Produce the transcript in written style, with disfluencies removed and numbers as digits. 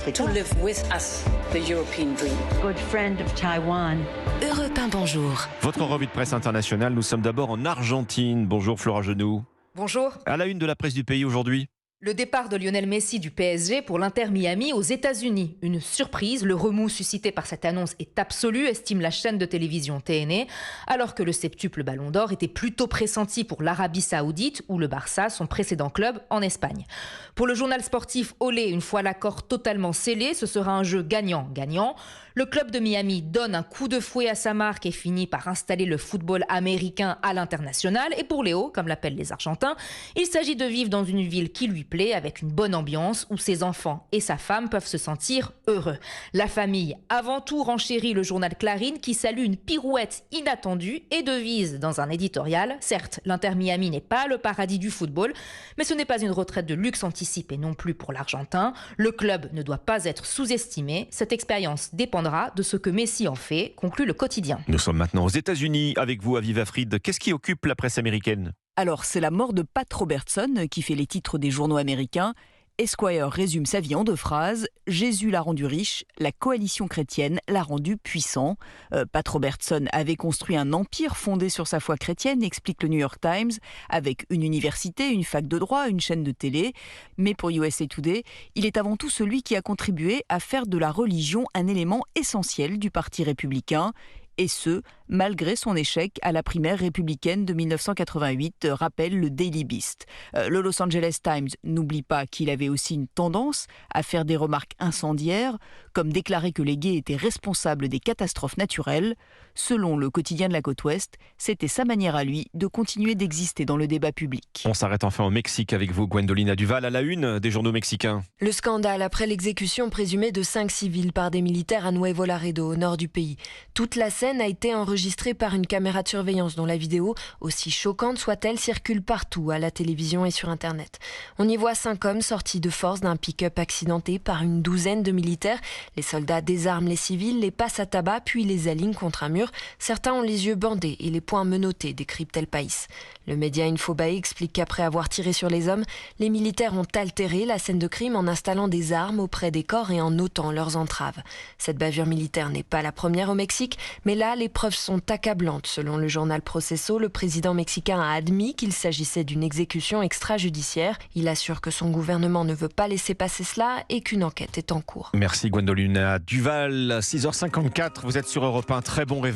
To live with us, the European dream. Good friend of Taiwan. Europe 1, bonjour. Votre revue de presse internationale, nous sommes d'abord en Argentine. Bonjour Flora Genoux. Bonjour. À la une de la presse du pays aujourd'hui. Le départ de Lionel Messi du PSG pour l'Inter Miami aux États-Unis. Une surprise, le remous suscité par cette annonce est absolu, estime la chaîne de télévision TNE, alors que le septuple Ballon d'Or était plutôt pressenti pour l'Arabie Saoudite ou le Barça, son précédent club en Espagne. Pour le journal sportif Olé, une fois l'accord totalement scellé, ce sera un jeu gagnant-gagnant. Le club de Miami donne un coup de fouet à sa marque et finit par installer le football américain à l'international. Et pour Léo, comme l'appellent les Argentins, il s'agit de vivre dans une ville qui lui plaît, avec une bonne ambiance où ses enfants et sa femme peuvent se sentir heureux. La famille, avant tout, renchérit le journal Clarín qui salue une pirouette inattendue et devise dans un éditorial. Certes, l'Inter Miami n'est pas le paradis du football, mais ce n'est pas une retraite de luxe anticipée non plus pour l'Argentin. Le club ne doit pas être sous-estimé. Cette expérience dépendra de ce que Messi en fait, conclut le quotidien. Nous sommes maintenant aux États-Unis avec vous, Aviva Fried. Qu'est-ce qui occupe la presse américaine ? Alors, c'est la mort de Pat Robertson qui fait les titres des journaux américains. Esquire résume sa vie en 2 phrases. Jésus l'a rendu riche, la coalition chrétienne l'a rendu puissant. Pat Robertson avait construit un empire fondé sur sa foi chrétienne, explique le New York Times, avec une université, une fac de droit, une chaîne de télé. Mais pour USA Today, il est avant tout celui qui a contribué à faire de la religion un élément essentiel du Parti républicain. Et ce, malgré son échec à la primaire républicaine de 1988, rappelle le Daily Beast. Le Los Angeles Times n'oublie pas qu'il avait aussi une tendance à faire des remarques incendiaires, comme déclarer que les gays étaient responsables des catastrophes naturelles. Selon le quotidien de la côte ouest, c'était sa manière à lui de continuer d'exister dans le débat public. On s'arrête enfin au Mexique avec vous, Gwendolina Duval, à la une des journaux mexicains. Le scandale après l'exécution présumée de 5 civils par des militaires à Nuevo Laredo, au nord du pays. Toute la scène a été enregistrée par une caméra de surveillance dont la vidéo, aussi choquante soit-elle, circule partout à la télévision et sur Internet. On y voit 5 hommes sortis de force d'un pick-up accidenté par une douzaine de militaires. Les soldats désarment les civils, les passent à tabac, puis les alignent contre un mur. Certains ont les yeux bandés et les poings menottés, décrypte El País. Le média Infobae explique qu'après avoir tiré sur les hommes, les militaires ont altéré la scène de crime en installant des armes auprès des corps et en ôtant leurs entraves. Cette bavure militaire n'est pas la première au Mexique, mais là, les preuves sont accablantes. Selon le journal Proceso, le président mexicain a admis qu'il s'agissait d'une exécution extrajudiciaire. Il assure que son gouvernement ne veut pas laisser passer cela et qu'une enquête est en cours. Merci Gwendolina Duval, 6h54, vous êtes sur Europe 1, très bon réveil.